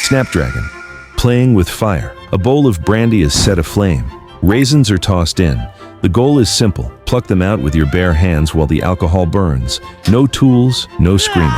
Snapdragon. Playing with fire. A bowl of brandy is set aflame. Raisins are tossed in. The goal is simple. Pluck them out with your bare hands while the alcohol burns. No tools, no screaming.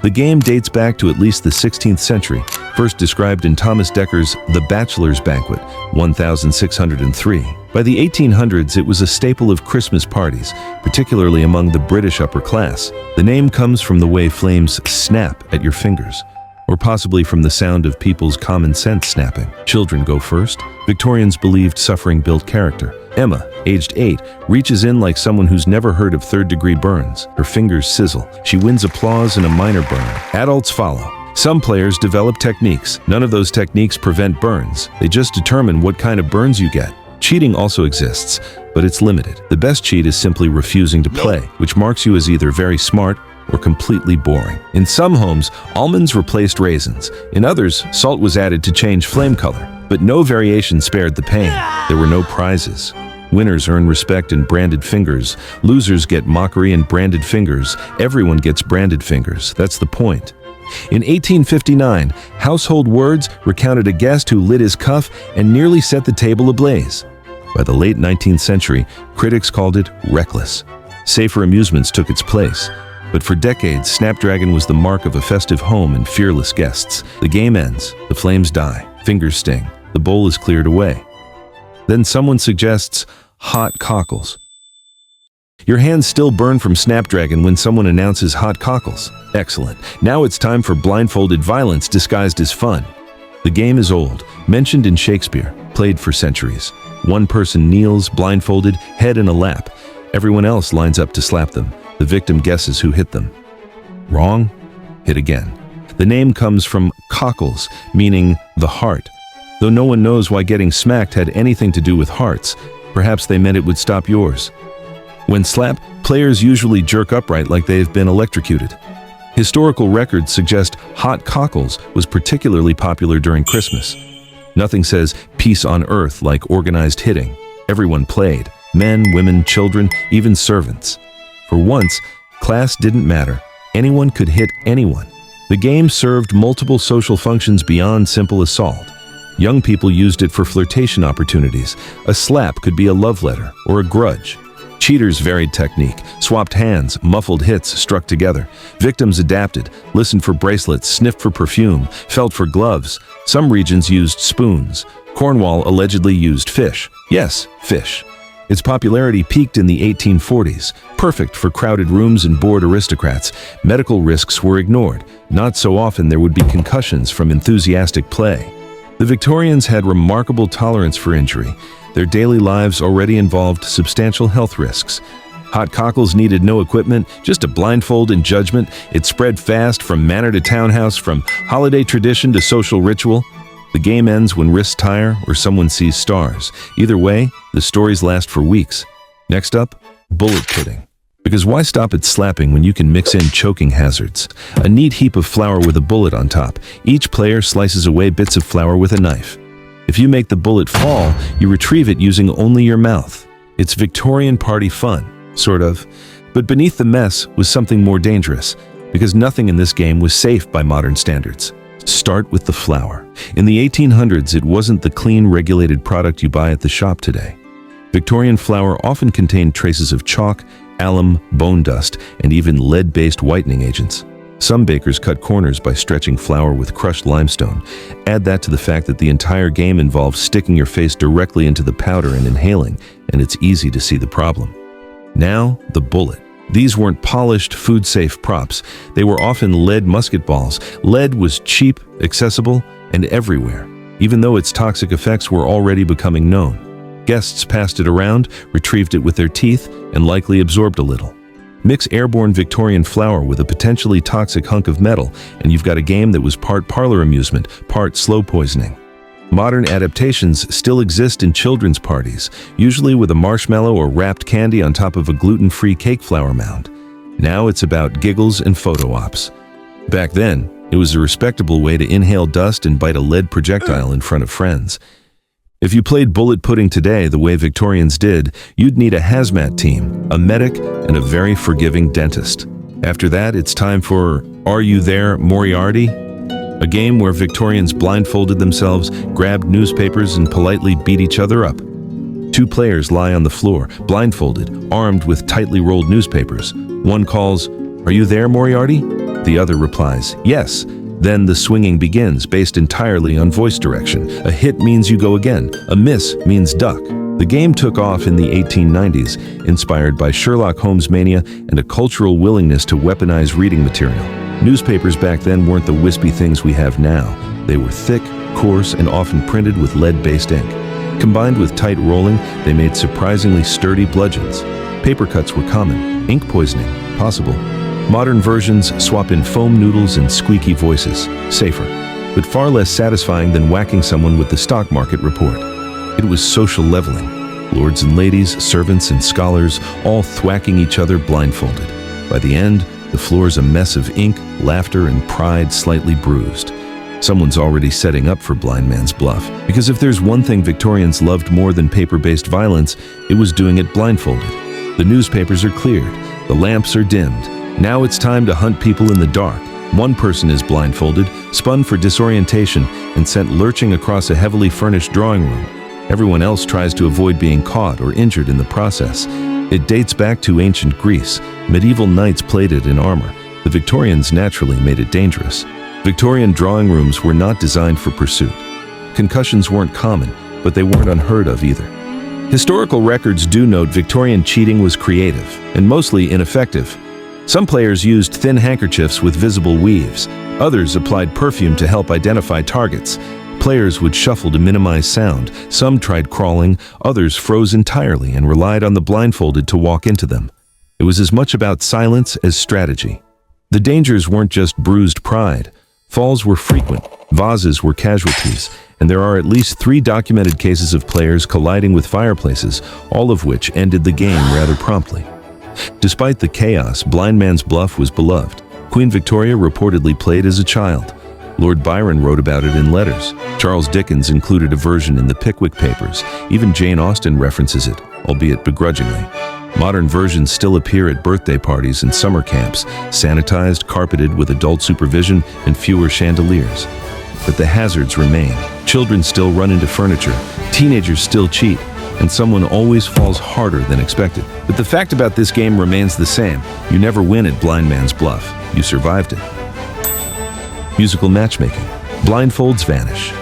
The game dates back to at least the 16th century, first described in Thomas Decker's The Bachelor's Banquet, 1603. By the 1800s, it was a staple of Christmas parties, particularly among the British upper class. The name comes from the way flames snap at your fingers, or possibly from the sound of people's common sense snapping. Children go first. Victorians believed suffering built character. Emma, aged 8, reaches in like someone who's never heard of third-degree burns. Her fingers sizzle. She wins applause in a minor burn. Adults follow. Some players develop techniques. None of those techniques prevent burns. They just determine what kind of burns you get. Cheating also exists, but it's limited. The best cheat is simply refusing to play, which marks you as either very smart or completely boring. In some homes, almonds replaced raisins. In others, salt was added to change flame color. But no variation spared the pain. There were no prizes. Winners earn respect and branded fingers. Losers get mockery and branded fingers. Everyone gets branded fingers. That's the point. In 1859, Household Words recounted a guest who lit his cuff and nearly set the table ablaze. By the late 19th century, critics called it reckless. Safer amusements took its place. But for decades, Snapdragon was the mark of a festive home and fearless guests. The game ends. The flames die. Fingers sting. The bowl is cleared away. Then someone suggests hot cockles. Your hands still burn from Snapdragon when someone announces hot cockles. Excellent. Now it's time for blindfolded violence disguised as fun. The game is old, mentioned in Shakespeare, played for centuries. One person kneels, blindfolded, head in a lap. Everyone else lines up to slap them. The victim guesses who hit them. Wrong? Hit again. The name comes from cockles, meaning the heart. Though no one knows why getting smacked had anything to do with hearts, perhaps they meant it would stop yours. When slapped, players usually jerk upright like they have been electrocuted. Historical records suggest hot cockles was particularly popular during Christmas. Nothing says peace on earth like organized hitting. Everyone played. Men, women, children, even servants. For once, class didn't matter. Anyone could hit anyone. The game served multiple social functions beyond simple assault. Young people used it for flirtation opportunities. A slap could be a love letter or a grudge. Cheaters varied technique, swapped hands, muffled hits struck together. Victims adapted, listened for bracelets, sniffed for perfume, felt for gloves. Some regions used spoons. Cornwall allegedly used fish. Yes, fish. Its popularity peaked in the 1840s, perfect for crowded rooms and bored aristocrats. Medical risks were ignored. Not so often there would be concussions from enthusiastic play. The Victorians had remarkable tolerance for injury. Their daily lives already involved substantial health risks. Hot cockles needed no equipment, just a blindfold and judgment. It spread fast from manor to townhouse, from holiday tradition to social ritual. The game ends when wrists tire or someone sees stars. Either way, the stories last for weeks. Next up, bullet pudding. Because why stop at slapping when you can mix in choking hazards? A neat heap of flour with a bullet on top. Each player slices away bits of flour with a knife. If you make the bullet fall, you retrieve it using only your mouth. It's Victorian party fun, sort of. But beneath the mess was something more dangerous, because nothing in this game was safe by modern standards. Start with the flour. In the 1800s, it wasn't the clean, regulated product you buy at the shop today. Victorian flour often contained traces of chalk, alum, bone dust, and even lead-based whitening agents. Some bakers cut corners by stretching flour with crushed limestone. Add that to the fact that the entire game involves sticking your face directly into the powder and inhaling, and it's easy to see the problem. Now, the bullet. These weren't polished, food-safe props. They were often lead musket balls. Lead was cheap, accessible, and everywhere, even though its toxic effects were already becoming known. Guests passed it around, retrieved it with their teeth, and likely absorbed a little. Mix airborne Victorian flour with a potentially toxic hunk of metal, and you've got a game that was part parlor amusement, part slow poisoning. Modern adaptations still exist in children's parties, usually with a marshmallow or wrapped candy on top of a gluten-free cake flour mound. Now it's about giggles and photo ops. Back then, it was a respectable way to inhale dust and bite a lead projectile in front of friends. If you played bullet pudding today the way Victorians did, you'd need a hazmat team, a medic, and a very forgiving dentist. After that, it's time for Are You There, Moriarty? A a game where Victorians blindfolded themselves, grabbed newspapers, and politely beat each other up. Two players lie on the floor, blindfolded, armed with tightly rolled newspapers. One calls, "Are you there, Moriarty?" The other replies, "Yes." Then the swinging begins, based entirely on voice direction. A hit means you go again. A miss means duck. The game took off in the 1890s, inspired by Sherlock Holmes mania and a cultural willingness to weaponize reading material. Newspapers back then weren't the wispy things we have now. They were thick, coarse, and often printed with lead-based ink. Combined with tight rolling, they made surprisingly sturdy bludgeons. Paper cuts were common, ink poisoning possible. Modern versions swap in foam noodles and squeaky voices, safer, but far less satisfying than whacking someone with the stock market report. It was social leveling. Lords and ladies, servants and scholars, all thwacking each other blindfolded. By the end, the floor's a mess of ink, laughter, and pride slightly bruised. Someone's already setting up for blind man's bluff, because if there's one thing Victorians loved more than paper-based violence, it was doing it blindfolded. The newspapers are cleared, the lamps are dimmed. Now it's time to hunt people in the dark. One person is blindfolded, spun for disorientation, and sent lurching across a heavily furnished drawing room. Everyone else tries to avoid being caught or injured in the process. It dates back to ancient Greece. Medieval knights played it in armor. The Victorians naturally made it dangerous. Victorian drawing rooms were not designed for pursuit. Concussions weren't common, but they weren't unheard of either. Historical records do note Victorian cheating was creative and mostly ineffective. Some players used thin handkerchiefs with visible weaves. Others applied perfume to help identify targets. Players would shuffle to minimize sound. Some tried crawling, others froze entirely and relied on the blindfolded to walk into them. It was as much about silence as strategy. The dangers weren't just bruised pride. Falls were frequent, vases were casualties, and there are at least 3 documented cases of players colliding with fireplaces, all of which ended the game rather promptly. Despite the chaos, blind man's bluff was beloved. Queen Victoria reportedly played as a child. Lord Byron wrote about it in letters. Charles Dickens included a version in the Pickwick Papers. Even Jane Austen references it, albeit begrudgingly. Modern versions still appear at birthday parties and summer camps, sanitized, carpeted with adult supervision and fewer chandeliers. But the hazards remain. Children still run into furniture, teenagers still cheat, and someone always falls harder than expected. But the fact about this game remains the same. You never win at blind man's bluff. You survived it. Musical matchmaking. Blindfolds vanish.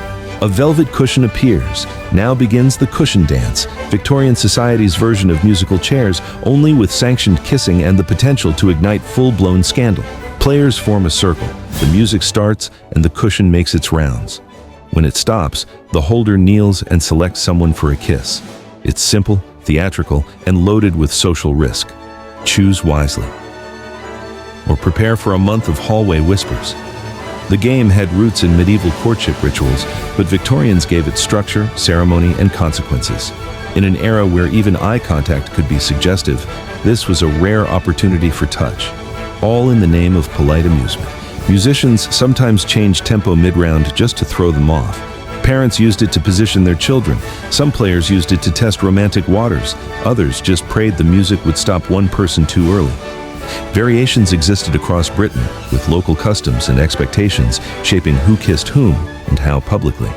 A velvet cushion appears. Now begins the cushion dance, Victorian society's version of musical chairs, only with sanctioned kissing and the potential to ignite full-blown scandal. Players form a circle. The music starts and the cushion makes its rounds. When it stops, the holder kneels and selects someone for a kiss. It's simple, theatrical, and loaded with social risk. Choose wisely. Or prepare for a month of hallway whispers. The game had roots in medieval courtship rituals, but Victorians gave it structure, ceremony, and consequences. In an era where even eye contact could be suggestive, this was a rare opportunity for touch, all in the name of polite amusement. Musicians sometimes changed tempo mid-round just to throw them off. Parents used it to position their children. Some players used it to test romantic waters. Others just prayed the music would stop one person too early. Variations existed across Britain, with local customs and expectations shaping who kissed whom and how publicly.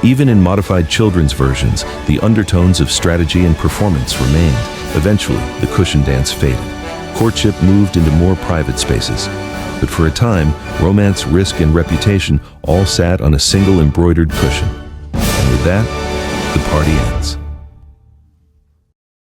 Even in modified children's versions, the undertones of strategy and performance remained. Eventually, the cushion dance faded. Courtship moved into more private spaces. But for a time, romance, risk, and reputation all sat on a single embroidered cushion. And with that, the party ends.